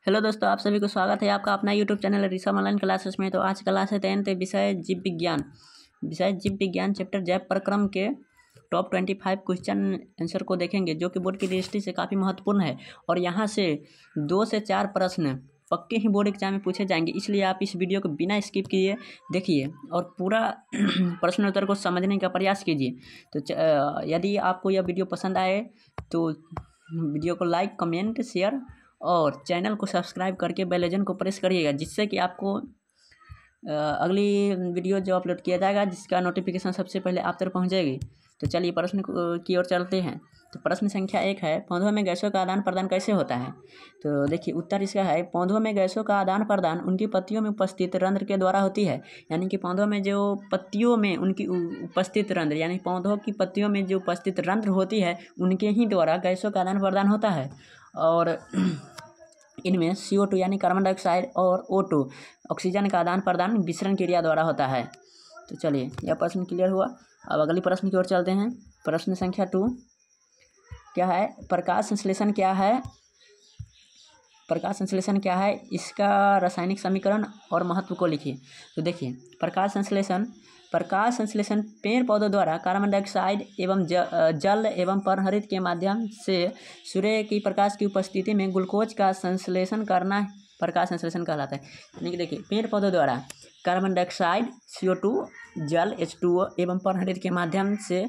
Hello दोस्तों, आप सभी को स्वागत है आपका अपना YouTube channel Rishabh online classes में। तो आज क्लास है 10th विषय जीव विज्ञान चैप्टर जैव प्रक्रम के टॉप 25 क्वेश्चन आंसर को देखेंगे, जो कि बोर्ड की दृष्टि से काफ़ी महत्वपूर्ण है। और यहाँ से 2 से 4 प्रश्न पक्के ही बोर्ड एग्जाम में पूछे जाएंगे, इसलिए आप इस वीडियो को बिना स्किप किए देखिए और पूरा प्रश्न उत्तर को समझने का प्रयास कीजिए। तो यदि आपको यह वीडियो पसंद आए तो वीडियो को लाइक, कमेंट, शेयर और चैनल को सब्सक्राइब करके बेल आइकन को प्रेस करिएगा, जिससे कि आपको अगली वीडियो जो अपलोड किया जाएगा जिसका नोटिफिकेशन सबसे पहले आप तक पहुँच जाएगी। तो चलिए प्रश्न की ओर चलते हैं। तो प्रश्न संख्या 1 है, पौधों में गैसों का आदान प्रदान कैसे होता है। तो देखिए उत्तर इसका है, पौधों में गैसों का आदान प्रदान उनकी पत्तियों में उपस्थित रंध्र के द्वारा होती है। यानी कि पौधों में जो पत्तियों में उनकी उपस्थित रंध्र, यानी पौधों की पत्तियों में जो उपस्थित रंध्र होती है उनके ही द्वारा गैसों का आदान प्रदान होता है। और इनमें CO2 यानी कार्बन डाइऑक्साइड और O2 ऑक्सीजन का आदान प्रदान विसरण क्रिया द्वारा होता है। तो चलिए यह प्रश्न क्लियर हुआ। अब अगली प्रश्न की ओर चलते हैं। प्रश्न संख्या 2 क्या है, प्रकाश संश्लेषण क्या है। प्रकाश संश्लेषण क्या है, इसका रासायनिक समीकरण और महत्व को लिखिए। तो देखिए प्रकाश संश्लेषण पेड़ पौधों द्वारा कार्बन डाइऑक्साइड एवं जल एवं पर्णहरित के माध्यम से सूर्य की प्रकाश की उपस्थिति में ग्लूकोज का संश्लेषण करना प्रकाश संश्लेषण कहलाता है। यानी कि देखिए पेड़ पौधों द्वारा कार्बन डाइऑक्साइड CO2 जल H2O एवं पर्णहरित के माध्यम से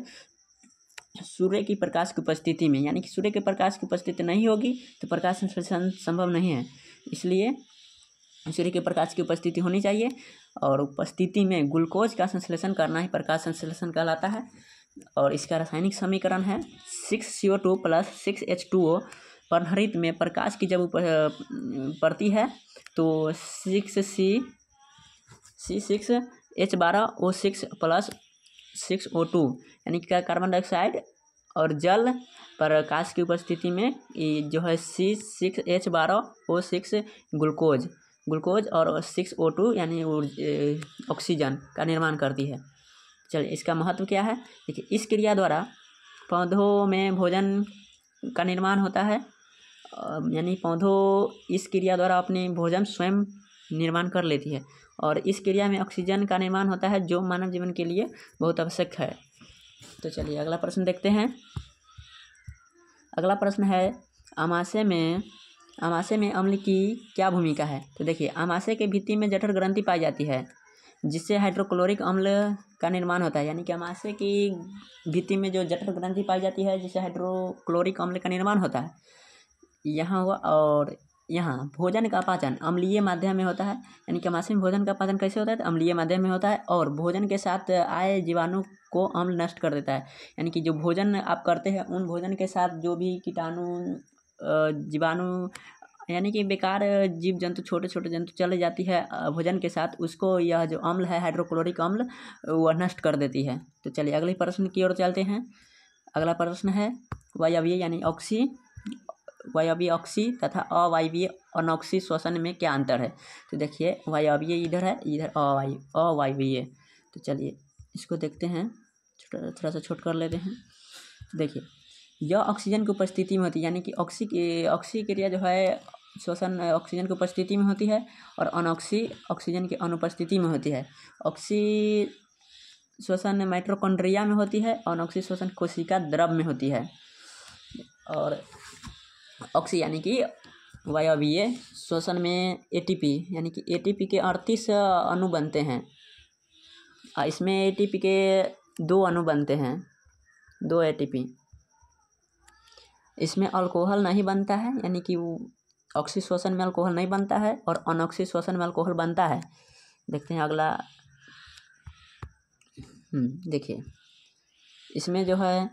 सूर्य की प्रकाश की उपस्थिति में, यानी कि सूर्य के प्रकाश की उपस्थिति नहीं होगी तो प्रकाश संश्लेषण संभव नहीं है। इसलिए सूर्य के प्रकाश की उपस्थिति होनी चाहिए और उपस्थिति में ग्लूकोज का संश्लेषण करना ही प्रकाश संश्लेषण कहलाता है। और इसका रासायनिक समीकरण है 6CO2 + 6H2O। पर्णहरित में प्रकाश की जब पड़ती है तो 6H12O6 + 6O2 यानी कि कार्बन डाइऑक्साइड और जल प्रकाश की उपस्थिति में ये जो है C6H12O6 ग्लूकोज और 6O2 यानी ऑक्सीजन का निर्माण करती है। चलिए इसका महत्व क्या है, देखिए इस क्रिया द्वारा पौधों में भोजन का निर्माण होता है। यानी पौधों इस क्रिया द्वारा अपने भोजन स्वयं निर्माण कर लेती है और इस क्रिया में ऑक्सीजन का निर्माण होता है, जो मानव जीवन के लिए बहुत आवश्यक है। तो चलिए अगला प्रश्न देखते हैं। अगला प्रश्न है, आमाशय में अम्ल की क्या भूमिका है। तो देखिए आमाशय के भित्ति में जठर ग्रंथि पाई जाती है, जिससे हाइड्रोक्लोरिक अम्ल का निर्माण होता है। यानी कि आमाशय की भित्ति में जो जठर ग्रंथि पाई जाती है, जिससे हाइड्रोक्लोरिक अम्ल का निर्माण होता है, यहाँ हुआ। और यहाँ भोजन का पाचन अम्लीय माध्यम में होता है। यानी कि आमाशय में भोजन का पाचन कैसे होता है, तो अम्लीय माध्यम में होता है और भोजन के साथ आए जीवाणु को अम्ल नष्ट कर देता है। यानी कि जो भोजन आप करते हैं उन भोजन के साथ जो भी कीटाणु जीवाणु यानी कि बेकार जीव जंतु छोटे छोटे जंतु चले जाती है भोजन के साथ, उसको यह जो अम्ल है हाइड्रोक्लोरिक अम्ल वह नष्ट कर देती है। तो चलिए अगले प्रश्न की ओर चलते हैं। अगला प्रश्न है, वायवीय यानी वायवीय ऑक्सी तथा अवायवीय अनॉक्सी श्वसन में क्या अंतर है। तो देखिए वायवीय इधर है, इधर अवायवीय। तो चलिए इसको देखते हैं, थोड़ा सा छोट कर लेते हैं। तो देखिए यह ऑक्सीजन की उपस्थिति में होती है, यानी कि ऑक्सी क्रिया जो है श्वसन ऑक्सीजन की उपस्थिति में होती है और अनॉक्सी ऑक्सीजन की अनुपस्थिति में होती है। ऑक्सी श्वसन माइटोकॉन्ड्रिया में होती है, अनॉक्सी श्वसन कोशिका द्रव में होती है। और ऑक्सी यानी कि वायवीय श्वसन में ATP यानी कि ATP के 38 अणु बनते हैं। इसमें ATP के 2 अणु बनते हैं, 2 ATP। इसमें अल्कोहल नहीं बनता है, यानी कि ऑक्सी श्वसन में अल्कोहल नहीं बनता है और अनॉक्सी श्वसन में अल्कोहल बनता है। देखते हैं अगला। देखिए इसमें जो है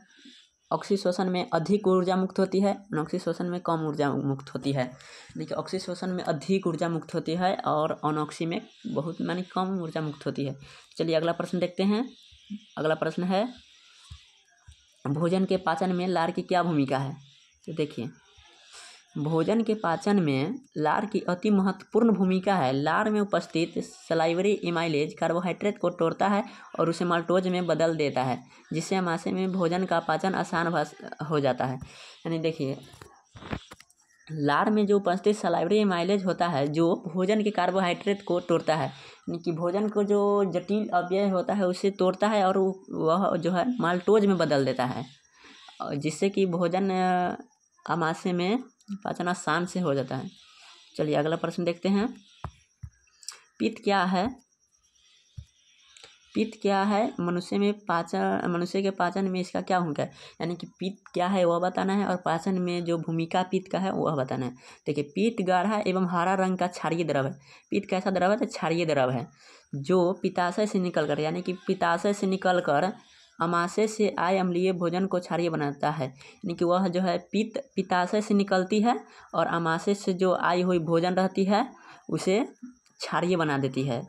ऑक्सी श्वसन में अधिक ऊर्जा मुक्त होती है, अनॉक्सी श्वसन में कम ऊर्जा मुक्त होती है। देखिए ऑक्सी श्वसन में अधिक ऊर्जा मुक्त होती है और अनॉक्सी में बहुत मानी कम ऊर्जा मुक्त होती है। चलिए अगला प्रश्न देखते हैं। अगला प्रश्न है, भोजन के पाचन में लार की क्या भूमिका है। तो देखिए भोजन के पाचन में लार की अति महत्वपूर्ण भूमिका है। लार में उपस्थित सलाइवरी एमाइलेज कार्बोहाइड्रेट को तोड़ता है और उसे माल्टोज में बदल देता है, जिससे आमाशय में भोजन का पाचन आसान हो जाता है। यानी देखिए लार में जो उपस्थित सलाइवरी माइलेज होता है जो भोजन के कार्बोहाइड्रेट को तोड़ता है, यानी कि भोजन को जो जटिल अवयव होता है उसे तोड़ता है और वह जो है माल्टोज में बदल देता है, जिससे कि भोजन आमाशय में पाचन आसान से हो जाता है। चलिए अगला प्रश्न देखते हैं। पित्त क्या है? पित्त क्या है? मनुष्य के पाचन में इसका क्या भूमिका है, यानी कि पित्त क्या है वह बताना है और पाचन में जो भूमिका पित्त का है वह बताना है। देखिए, पित्त गाढ़ा एवं हरा रंग का क्षारीय द्रव है। पित्त कैसा द्रव है? तो क्षारीय द्रव है, जो पित्ताशय से निकल कर, यानी कि पित्ताशय से निकल कर अमाशय से आए अम्लीय भोजन को क्षारीय बनाता है। यानी कि वह जो है पित्ताशय से निकलती है और अमाशय से जो आई हुई भोजन रहती है उसे क्षारीय बना देती है,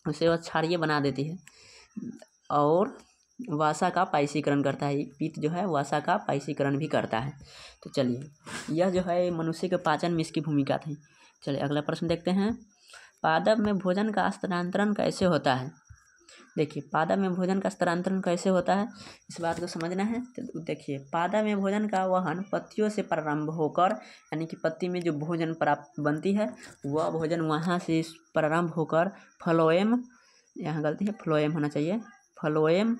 उसे वह क्षारीय बना देती है और वसा का पाइशीकरण करता है। पित्त जो है वसा का पाइशीकरण भी करता है। तो चलिए, यह जो है मनुष्य के पाचन में इसकी भूमिका थी। चलिए अगला प्रश्न देखते हैं। पादप में भोजन का स्थानांतरण कैसे होता है? देखिए, पादप में भोजन का स्थानांतरण कैसे होता है, इस बात को समझना है। तो देखिए, पादप में भोजन का वहन पत्तियों से प्रारंभ होकर, यानी कि पत्ती में जो भोजन प्राप्त बनती है वह भोजन वहाँ से प्रारंभ होकर फ्लोएम, यहाँ गलती है, फ्लोएम होना चाहिए, फ्लोएम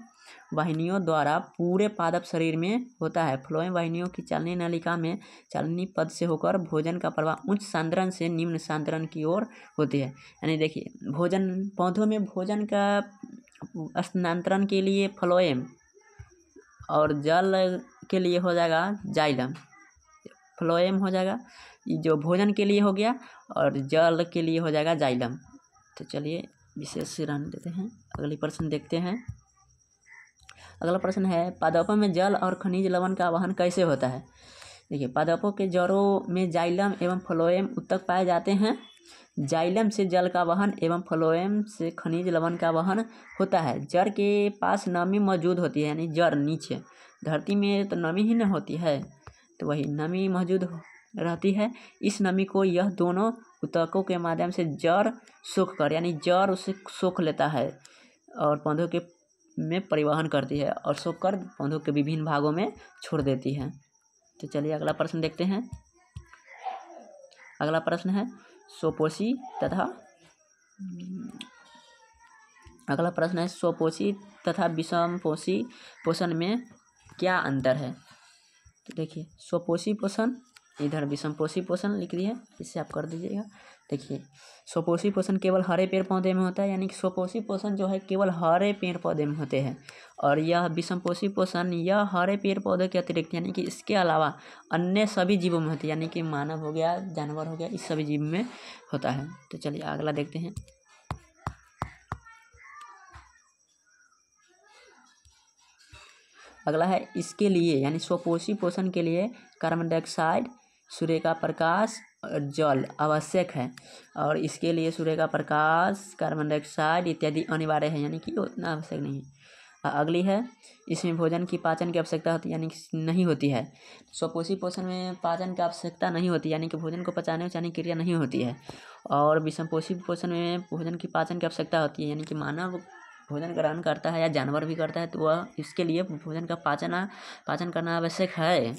वाहिनियों द्वारा पूरे पादप शरीर में होता है। फ्लोएम वाहिनियों की चालनी नलिका में चालनी पद से होकर भोजन का प्रवाह उच्च सांद्रण से निम्न सांद्रण की ओर होती है। यानी देखिए, भोजन पौधों में भोजन का स्थानांतरण के लिए फ्लोएम और जल के लिए हो जाएगा जाइलम। फ्लोएम हो जाएगा जो भोजन के लिए हो गया और जल के लिए हो जाएगा जाइलम। तो चलिए विशेष से रहने देते हैं, अगली प्रश्न देखते हैं। अगला प्रश्न है, पादपों में जल और खनिज लवण का वहन कैसे होता है? देखिए, पादपों के जड़ों में जाइलम एवं फ्लोएम उत्तक पाए जाते हैं। जाइलम से जल का वहन एवं फ्लोएम से खनिज लवण का वहन होता है। जड़ के पास नमी मौजूद होती है, यानी जड़ नीचे धरती में तो नमी ही न होती है, तो वही नमी मौजूद रहती है। इस नमी को यह दोनों उत्तकों के माध्यम से जड़ सोख कर, यानी जड़ उसे सोख लेता है और पौधों के में परिवहन करती है और सोख कर पौधों के विभिन्न भागों में छोड़ देती है। तो चलिए अगला प्रश्न देखते हैं। अगला प्रश्न है, स्वपोषी तथा अगला प्रश्न है, स्वपोषी तथा विषमपोषी पोषण में क्या अंतर है? तो देखिए, स्वपोषी पोषण, इधर विषमपोषी पोषण लिख दिए, इससे आप कर दीजिएगा। देखिए, स्वपोषी पोषण केवल हरे पेड़ पौधे में होता है, यानी कि स्वपोषी पोषण जो है केवल हरे पेड़ पौधे में होते हैं, और यह विषमपोषी पोषण यह हरे पेड़ पौधे के अतिरिक्त, यानी कि इसके अलावा अन्य सभी जीवों में होती है, यानी कि मानव हो गया, जानवर हो गया, इस सभी जीव में होता है। तो चलिए अगला देखते हैं। अगला है, इसके लिए यानी स्वपोषी पोषण के लिए कार्बन डाइऑक्साइड, सूर्य का प्रकाश और जल आवश्यक है, और इसके लिए सूर्य का प्रकाश, कार्बन डाइऑक्साइड इत्यादि अनिवार्य है, यानी कि उतना आवश्यक नहीं है। अगली है, इसमें भोजन की पाचन की आवश्यकता होती है, यानी कि नहीं होती है। स्वपोषी पोषण में पाचन की आवश्यकता नहीं होती, यानी कि भोजन को पचाने उचाने की क्रिया नहीं होती है। और विषमपोषी पोषण में भोजन की पाचन की आवश्यकता होती है, यानी कि मानव भोजन ग्रहण करता है या जानवर भी करता है तो वह इसके लिए भोजन का पाचन करना आवश्यक है,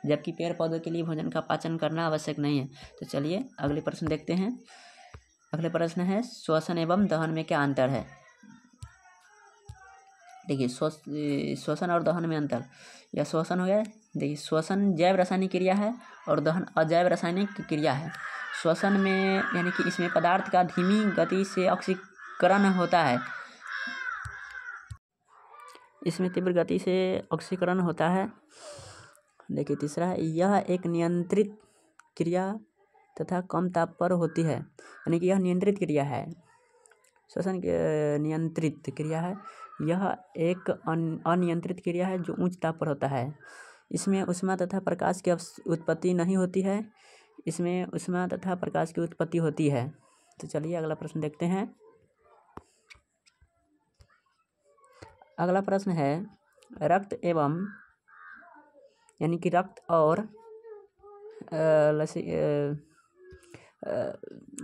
जबकि पेड़ पौधों के लिए भोजन का पाचन करना आवश्यक नहीं है। तो चलिए अगले प्रश्न देखते हैं। अगले प्रश्न है, श्वसन एवं दहन में क्या अंतर है? देखिए, श्वसन और दहन में अंतर, यह श्वसन हो गया। देखिए, श्वसन जैव रासायनिक क्रिया है और दहन अजैव रासायनिक क्रिया है। श्वसन में यानी कि इसमें पदार्थ का धीमी गति से ऑक्सीकरण होता है, इसमें तीव्र गति से ऑक्सीकरण होता है। देखिए तीसरा है, यह एक नियंत्रित क्रिया तथा कम ताप पर होती है, यानी कि यह नियंत्रित क्रिया है। श्वसन नियंत्रित क्रिया है, यह एक अनियंत्रित क्रिया है जो उच्च ताप पर होता है। इसमें ऊष्मा तथा प्रकाश की उत्पत्ति नहीं होती है, इसमें ऊष्मा तथा प्रकाश की उत्पत्ति होती है। तो चलिए अगला प्रश्न देखते हैं। अगला प्रश्न है, रक्त एवं यानी कि रक्त और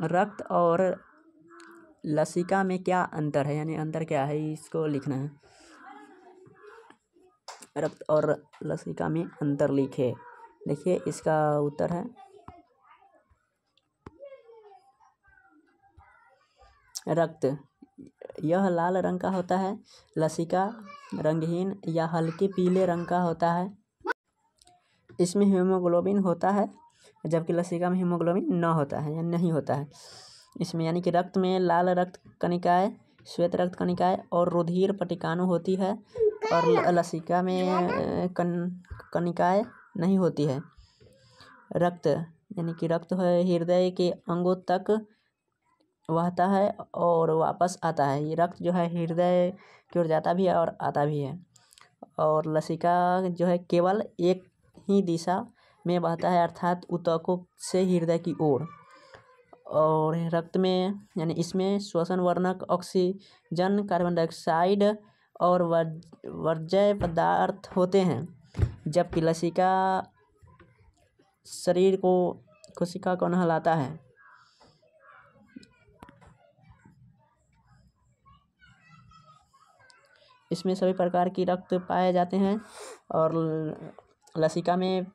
रक्त और लसिका में क्या अंतर है, यानी अंतर क्या है, इसको लिखना है। रक्त और लसिका में अंतर लिखे। देखिए इसका उत्तर है रक्त। यह लाल रंग का होता है। लसिका रंगहीन या हल्के पीले रंग का होता है। इसमें हीमोग्लोबिन होता है, जबकि लसिका में हीमोग्लोबिन न होता है या नहीं होता है इसमें। यानी कि रक्त में लाल रक्त कणिकाएँ, श्वेत रक्त कणिकाएँ और रुधिर पट्टिकाणु होती है, और लसिका में कणिकाएँ नहीं होती है। रक्त यानी कि रक्त है हृदय के अंगों तक बहता है और वापस आता है। ये रक्त जो है हृदय की ओर जाता भी है और आता भी है। और लसिका जो है केवल एक ही दिशा में बहता है, अर्थात ऊतकों से हृदय की ओर। और रक्त में यानी इसमें श्वसन वर्णक ऑक्सीजन, कार्बन डाइऑक्साइड और वर्ज्य पदार्थ होते हैं, जबकि लसिका शरीर को कोशिका को नहलाता है। इसमें सभी प्रकार की रक्त पाए जाते हैं और लसिका में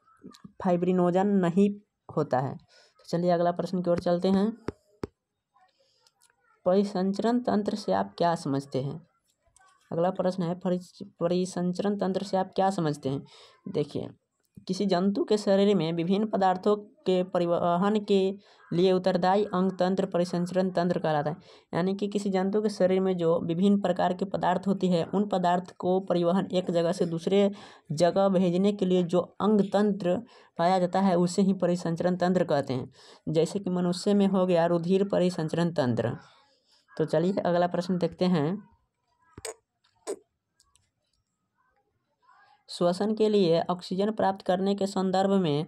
फाइब्रिनोजन नहीं होता है। तो चलिए अगला प्रश्न की ओर चलते हैं। परिसंचरण तंत्र से आप क्या समझते हैं? अगला प्रश्न है परिसंचरण तंत्र से आप क्या समझते हैं? देखिए, किसी जंतु के शरीर में विभिन्न पदार्थों के परिवहन के लिए उत्तरदायी अंग तंत्र परिसंचरण तंत्र कहलाता है। यानी कि किसी जंतु के शरीर में जो विभिन्न प्रकार के पदार्थ होती है, उन पदार्थ को परिवहन एक जगह से दूसरे जगह भेजने के लिए जो अंग तंत्र पाया जाता है उसे ही परिसंचरण तंत्र कहते हैं। जैसे कि मनुष्य में हो गया रुधिर परिसंचरण तंत्र। तो चलिए अगला प्रश्न देखते हैं। श्वसन के लिए ऑक्सीजन प्राप्त करने के संदर्भ में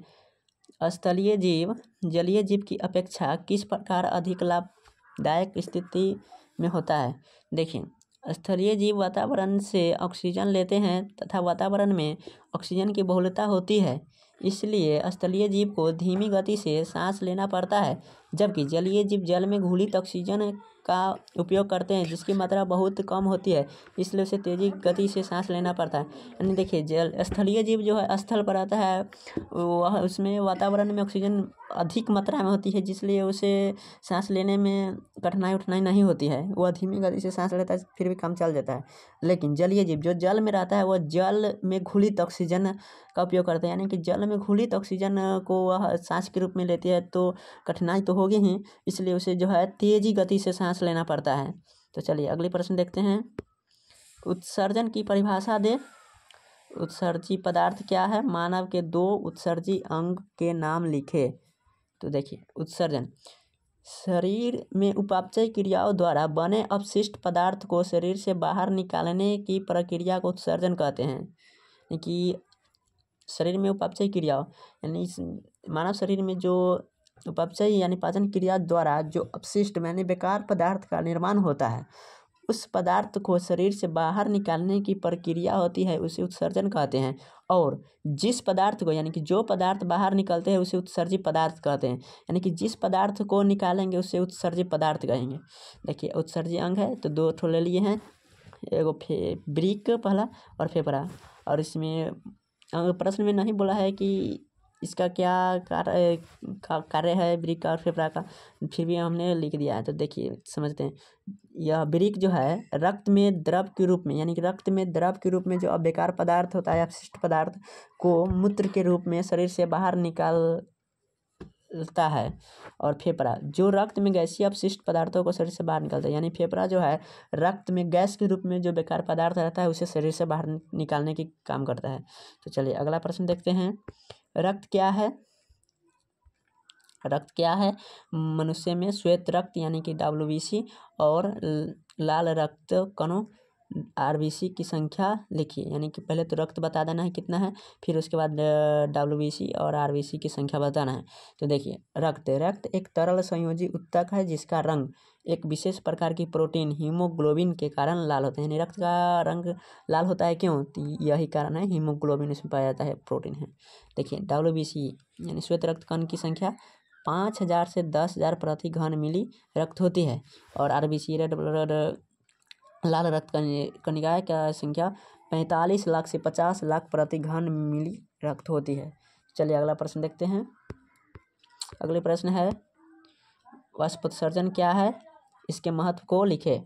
स्थलीय जीव जलीय जीव की अपेक्षा किस प्रकार अधिक लाभदायक स्थिति में होता है? देखिए, स्थलीय जीव वातावरण से ऑक्सीजन लेते हैं तथा वातावरण में ऑक्सीजन की बहुलता होती है, इसलिए स्थलीय जीव को धीमी गति से सांस लेना पड़ता है, जबकि जलीय जीव जल में घुलित ऑक्सीजन का उपयोग करते हैं जिसकी मात्रा बहुत कम होती है, इसलिए उसे तेजी गति से सांस लेना पड़ता है। यानी देखिए, स्थलीय जीव जो है स्थल पर रहता है, वह उसमें वातावरण में ऑक्सीजन अधिक मात्रा में होती है, जिसलिए उसे सांस लेने में कठिनाई नहीं होती है। वह धीमी गति से सांस लेता है, फिर भी काम चल जाता है। लेकिन जलीय जीव जो जल में रहता है, वह जल में घुलित ऑक्सीजन का उपयोग करते हैं। यानी कि जल में घुलित ऑक्सीजन को वह सांस के रूप में लेती है, तो कठिनाई तो होगी ही, इसलिए उसे जो है तेजी गति से सांस लेना पड़ता है। तो चलिए अगले प्रश्न देखते हैं। उत्सर्जन की परिभाषा दे। उत्सर्जी पदार्थ क्या है? मानव के 2 उत्सर्जी अंग के नाम लिखे। तो देखिए, उत्सर्जन शरीर में उपापचय क्रियाओं द्वारा बने अपशिष्ट पदार्थ को शरीर से बाहर निकालने की प्रक्रिया को उत्सर्जन कहते हैं। कि शरीर में उपापचय क्रियाओं यानी मानव शरीर में जो उपापचय यानी पाचन क्रिया द्वारा जो अपशिष्ट यानी बेकार पदार्थ का निर्माण होता है, उस पदार्थ को शरीर से बाहर निकालने की प्रक्रिया होती है, उसे उत्सर्जन कहते हैं। और जिस पदार्थ को यानी कि जो पदार्थ बाहर निकलते हैं उसे उत्सर्जी पदार्थ कहते हैं। यानी कि जिस पदार्थ को निकालेंगे उसे उत्सर्जी पदार्थ कहेंगे। देखिए, उत्सर्जी अंग है तो 2 ठो ले लिए हैं, एगो ब्रिक पहला और फेफड़ा। और इसमें प्रश्न में नहीं बोला है कि इसका क्या कार्य है ब्रिक और फेफड़ा का, फिर भी हमने लिख दिया है। तो देखिए समझते हैं। यह ब्रिक जो है रक्त में द्रव के रूप में यानी कि रक्त में द्रव के रूप में जो बेकार पदार्थ होता है, अपशिष्ट पदार्थ को मूत्र के रूप में शरीर से बाहर निकालता है। और फेफड़ा जो रक्त में गैसीय अपशिष्ट पदार्थों को शरीर से बाहर निकालता है। यानी फेफड़ा जो है रक्त में गैस के रूप में जो बेकार पदार्थ रहता है उसे शरीर से बाहर निकालने की काम करता है। तो चलिए अगला प्रश्न देखते हैं। रक्त क्या है? रक्त क्या है? मनुष्य में श्वेत रक्त यानी कि WBC और लाल रक्त कणों RBC की संख्या लिखिए। यानी कि पहले तो रक्त बता देना है कितना है, फिर उसके बाद WBC और RBC की संख्या बताना है। तो देखिए, रक्त एक तरल संयोजी उत्तक है जिसका रंग एक विशेष प्रकार की प्रोटीन हीमोग्लोबिन के कारण लाल होता है। यानी रक्त का रंग लाल होता है क्यों? तो यही कारण है, हीमोग्लोबिन इसमें पाया जाता है, प्रोटीन है। देखिए, WBC यानी श्वेत रक्त कण की संख्या 5000 से 10,000 प्रति घन मिली रक्त होती है। और RBC रेड ब्लड लाल रक्त कणिकाएं का संख्या 45 लाख से 50 लाख प्रति घन मिली रक्त होती है। चलिए अगला प्रश्न देखते हैं। अगले प्रश्न है वाष्पोत्सर्जन क्या है, इसके महत्व को लिखे।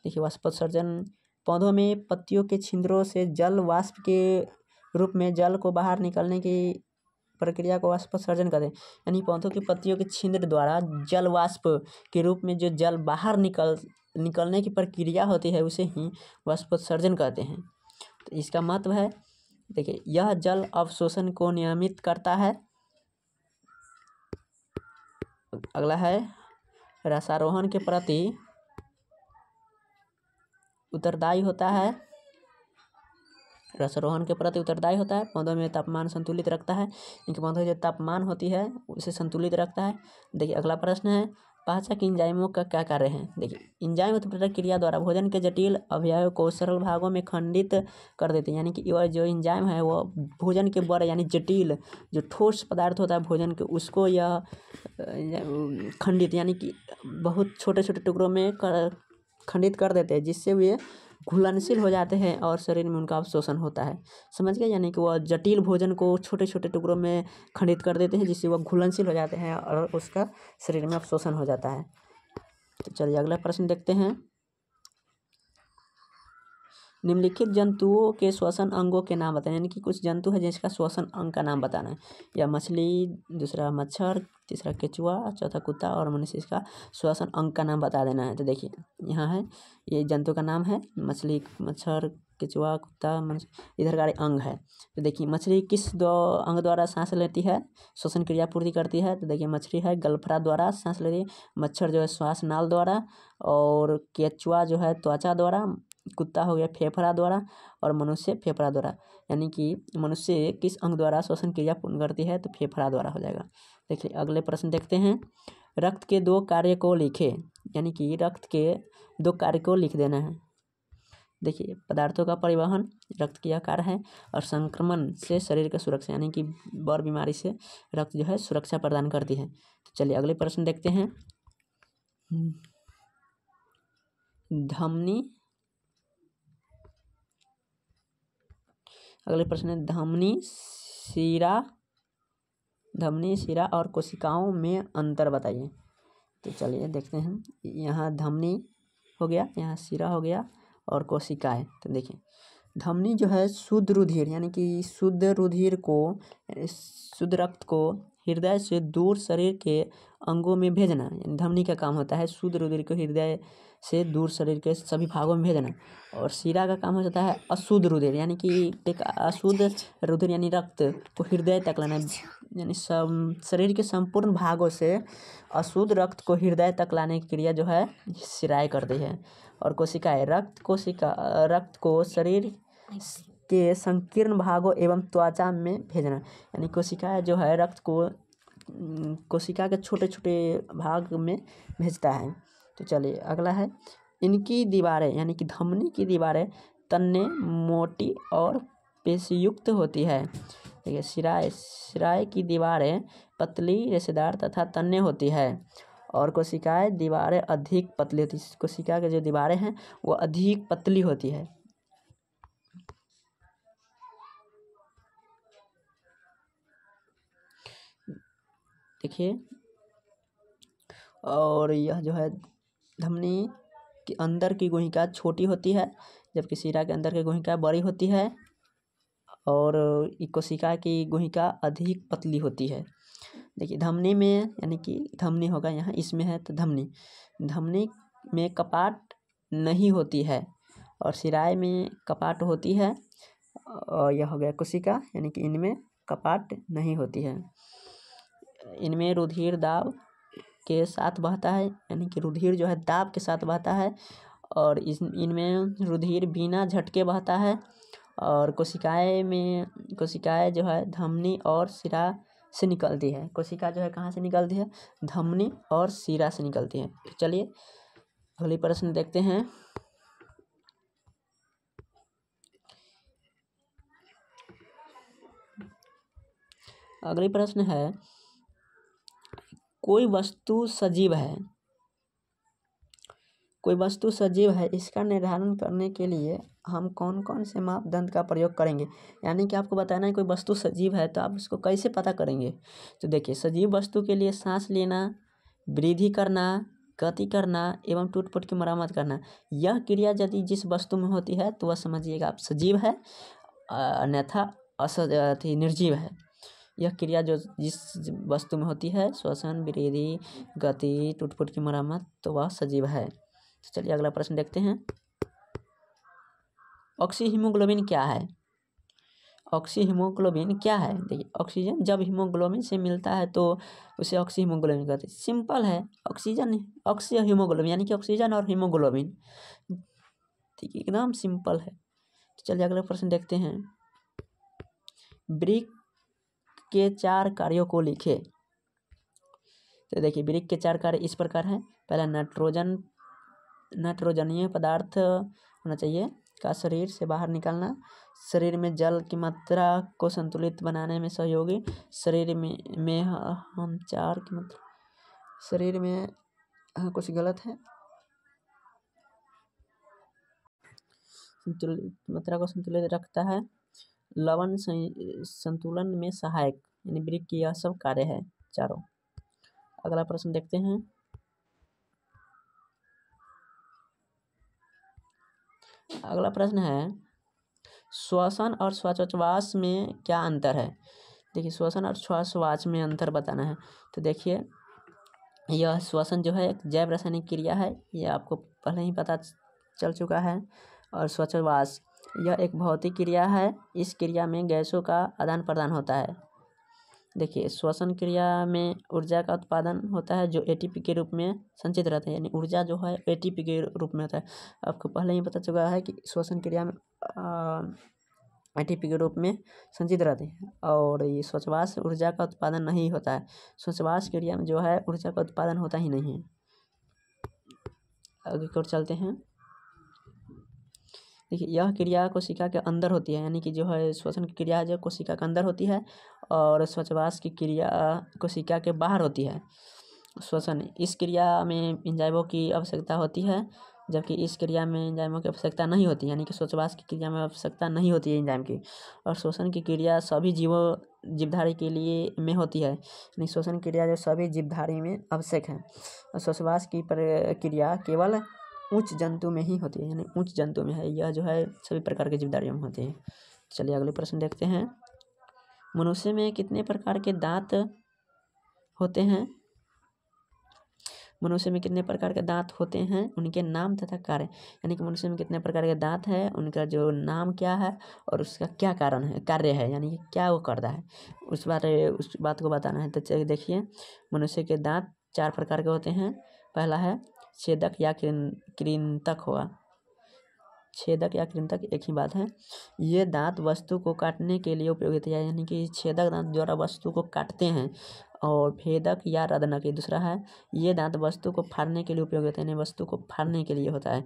देखिए वाष्पोत्सर्जन पौधों में पत्तियों के छिद्रों से जल वाष्प के रूप में जल को बाहर निकलने की प्रक्रिया को वाष्पोत्सर्जन कहते हैं। यानी पौधों की पत्तियों के छिद्र द्वारा जल वाष्प के रूप में जो जल बाहर निकलने की प्रक्रिया होती है उसे ही वाष्पोत्सर्जन कहते हैं। तो इसका महत्व है, देखिए यह जल अवशोषण को नियमित करता है। अगला है रसारोहण के प्रति उत्तरदायी होता है। रसारोहण के प्रति उत्तरदायी होता है। पौधों में तापमान संतुलित रखता है, इनके पौधों की जो तापमान होती है उसे संतुलित रखता है। देखिए अगला प्रश्न है पाचक इंजाइमों का क्या कार्य है। देखिए इंजाइम उत्प्रेरक क्रिया द्वारा भोजन के जटिल अवयवों को सरल भागों में खंडित कर देते हैं। यानी कि वह जो इंजाइम है वो भोजन के बड़े यानी जटिल जो ठोस पदार्थ होता है भोजन के उसको यह खंडित यानी कि बहुत छोटे छोटे टुकड़ों में खंडित कर देते हैं, जिससे वे घुलनशील हो जाते हैं और शरीर में उनका अवशोषण होता है। समझ गए, यानी कि वह जटिल भोजन को छोटे छोटे टुकड़ों में खंडित कर देते हैं जिससे वह घुलनशील हो जाते हैं और उसका शरीर में अवशोषण हो जाता है। तो चलिए अगला प्रश्न देखते हैं। निम्नलिखित जंतुओं के श्वसन अंगों के नाम बताएं। यानी कि कुछ जंतु है जिसका श्वसन अंग का नाम बताना है। या मछली, दूसरा मच्छर, तीसरा केचुआ, चौथा कुत्ता और मनुष्य इसका श्वसन अंग का नाम बता देना है। तो देखिए यहाँ है, ये जंतु का नाम है मछली, मच्छर, केचुआ, कुत्ता, मनुष्य, इधर का अंग है। तो देखिए मछली किस अंग द्वारा सांस लेती है, श्वसन क्रिया पूर्ति करती है। तो देखिए मछली है गलफड़ा द्वारा सांस लेती है, मच्छर जो है श्वास नाल द्वारा, और केचुआ जो है त्वचा द्वारा, कुत्ता हो गया फेफड़ा द्वारा और मनुष्य फेफड़ा द्वारा। यानी कि मनुष्य किस अंग द्वारा श्वसन क्रिया पूर्ण करती है, तो फेफड़ा द्वारा हो जाएगा। देखिए अगले प्रश्न देखते हैं। रक्त के 2 कार्य को लिखे। यानी कि रक्त के 2 कार्य को लिख देना है। देखिए पदार्थों का परिवहन रक्त की कार्य है, और संक्रमण से शरीर का सुरक्षा, यानी कि बड़ बीमारी से रक्त जो है सुरक्षा प्रदान करती है। तो चलिए अगले प्रश्न देखते हैं। धमनी, अगले प्रश्न है धमनी, शिरा और कोशिकाओं में अंतर बताइए। तो चलिए देखते हैं। यहाँ धमनी हो गया, यहाँ शिरा हो गया और कोशिकाएं। तो देखिए धमनी जो है शुद्ध रुधिर, यानी कि शुद्ध रुधिर को, शुद्ध रक्त को हृदय से दूर शरीर के अंगों में भेजना। धमनी का काम होता है शुद्ध रुधिर को हृदय से दूर शरीर के सभी भागों में भेजना। और शिरा का काम हो जाता है अशुद्ध रुधिर, यानी कि एक अशुद्ध रुधिर यानी रक्त को हृदय तक लाना, यानी शरीर के संपूर्ण भागों से अशुद्ध रक्त को हृदय तक लाने की क्रिया जो है शिराएँ करती है। और कोशिकाएं रक्त को शरीर के संकीर्ण भागों एवं त्वचा में भेजना। यानी कोशिकाएं जो है रक्त को कोशिका के छोटे छोटे भाग में भेजता है। तो चलिए अगला है, इनकी दीवारें यानी कि धमनी की दीवारें तन्ने, मोटी और पेशीयुक्त होती है। देखिए शिराएँ की दीवारें पतली, रेशेदार तथा तन्ने होती है, और कोशिकाएं दीवारें अधिक पतली होती है। कोशिका की जो दीवारें हैं वो अधिक पतली होती है। देखिए और यह जो है धमनी के अंदर की गुहिका छोटी होती है, जबकि शिरा के अंदर की गुहिका बड़ी होती है, और कोशिका की गुहिका अधिक पतली होती है। देखिए धमनी में, यानी कि धमनी होगा यहाँ, इसमें है तो धमनी में कपाट नहीं होती है, और शिराएँ में कपाट होती है, और यह हो गया कोशिका, यानी कि इनमें कपाट नहीं होती है। इनमें रुधिर दाब के साथ बहता है, यानी कि रुधिर जो है दाब के साथ बहता है, और इनमें रुधिर बिना झटके बहता है। और कोशिकाएं जो है धमनी और शिरा से निकलती है। कोशिका जो है कहाँ से निकलती है, धमनी और शिरा से निकलती है। तो चलिए अगली प्रश्न देखते हैं। अगली प्रश्न है, कोई वस्तु सजीव है, कोई वस्तु सजीव है, इसका निर्धारण करने के लिए हम कौन कौन से मापदंड का प्रयोग करेंगे। यानी कि आपको बताना है कोई वस्तु सजीव है तो आप उसको कैसे पता करेंगे। तो देखिए, सजीव वस्तु के लिए सांस लेना, वृद्धि करना, गति करना एवं टूट फूट की मरम्मत करना, यह क्रिया यदि जिस वस्तु में होती है तो वह समझिएगा आप सजीव है, अन्यथा निर्जीव है। यह क्रिया जो जिस वस्तु में होती है, श्वसन, वृद्धि, गति, टूट फूट की मरम्मत, तो वह सजीव है। तो चलिए अगला प्रश्न देखते हैं। ऑक्सी हीमोग्लोबिन क्या है? ऑक्सी हीमोग्लोबिन क्या है? देखिए, ऑक्सीजन जब हीमोग्लोबिन से मिलता है तो उसे ऑक्सी हीमोग्लोबिन कहते हैं। सिंपल है, ऑक्सीजन ऑक्सी हीमोग्लोबिन यानी कि ऑक्सीजन और हीमोग्लोबिन, ठीक है, एकदम सिंपल है। तो चलिए अगला प्रश्न देखते हैं। ब्रिक के 4 कार्यों को लिखे। तो देखिए, ब्रिक के 4 कार्य इस प्रकार हैं। पहला, नाइट्रोजनीय पदार्थ होना चाहिए का शरीर से बाहर निकालना, शरीर में जल की मात्रा को संतुलित बनाने में सहयोगी, शरीर में हम 4 की मात्रा, शरीर में कुछ गलत है, संतुलित मात्रा को संतुलित रखता है, लवण संतुलन में सहायक, यानी ब्रिक की यह सब कार्य है चारों। अगला प्रश्न देखते हैं। अगला प्रश्न है, श्वसन और श्वासोच्छ्वास में क्या अंतर है? देखिए, श्वसन और श्वासोच्छ्वास में अंतर बताना है। तो देखिए, यह श्वसन जो है एक जैव रासायनिक क्रिया है, यह आपको पहले ही पता चल चुका है। और श्वासोच्छ्वास यह एक भौतिक क्रिया है, इस क्रिया में गैसों का आदान प्रदान होता है। देखिए, श्वसन क्रिया में ऊर्जा का उत्पादन होता है जो एटीपी के रूप में संचित रहता है, यानी ऊर्जा जो है एटीपी के रूप में होता है। आपको पहले ही पता चुका है कि श्वसन क्रिया में एटीपी के रूप में संचित रहते हैं, और ये श्वासोच्छ्वास ऊर्जा का उत्पादन नहीं होता है। श्वासोच्छ्वास क्रिया में जो है ऊर्जा का उत्पादन होता ही नहीं है। आगे की ओर चलते हैं। देखिए, यह क्रिया कोशिका के अंदर होती है, यानी कि जो है श्वसन की क्रिया है जो कोशिका के अंदर होती है, और श्वासोच्छ्वास की क्रिया कोशिका के बाहर होती है। श्वसन, इस क्रिया में एंजाइमों की आवश्यकता होती है, जबकि इस क्रिया में एंजाइमों की आवश्यकता नहीं होती, यानी कि श्वासोच्छ्वास की क्रिया में आवश्यकता नहीं होती है एंजाइम की। और श्वसन की क्रिया सभी जीवधारी के लिए में होती है, यानी श्वसन क्रिया जो सभी जीवधारी में आवश्यक है। और श्वासोच्छ्वास की प्रक्रिया केवल उच्च जंतु में ही होती है, यानी उच्च जंतु में है, यह जो है सभी प्रकार के जीवधारियों में होती है। चलिए अगले प्रश्न देखते हैं। मनुष्य में कितने प्रकार के दांत होते हैं? मनुष्य में कितने प्रकार के दांत होते हैं, उनके नाम तथा कार्य, यानी कि मनुष्य में कितने प्रकार के दांत है, उनका जो नाम क्या है और उसका क्या कारण है, कार्य है, यानी कि क्या वो करता है, उस बात को बताना है। तो चलिए देखिए, मनुष्य के दांत 4 प्रकार के होते हैं। पहला है छेदक या कृंतक हुआ। छेदक या कृंतक एक ही बात है। ये दांत वस्तु को काटने के लिए उपयोग होते हैं, यानी कि छेदक दांत द्वारा वस्तु को काटते हैं। और भेदक या रदनक ये दूसरा है, ये दांत वस्तु को फाड़ने के लिए उपयोग होते हैं, यानी वस्तु को फाड़ने के लिए होता है।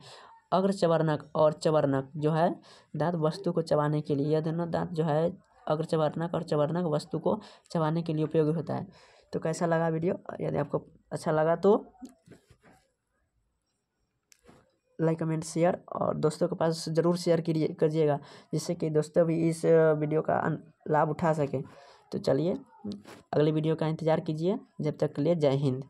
अग्रचवर्णक और चवर्णक जो है दांत वस्तु को चबाने के लिए, यह दोनों दांत जो है अग्रचवर्णक और चवर्णक वस्तु को चबाने के लिए उपयोगी होता है। तो कैसा लगा वीडियो? यदि आपको अच्छा लगा तो लाइक, कमेंट, शेयर, और दोस्तों के पास ज़रूर शेयर करिएगा, जिससे कि दोस्तों भी इस वीडियो का लाभ उठा सकें। तो चलिए अगले वीडियो का इंतज़ार कीजिए, जब तक के लिए जय हिंद।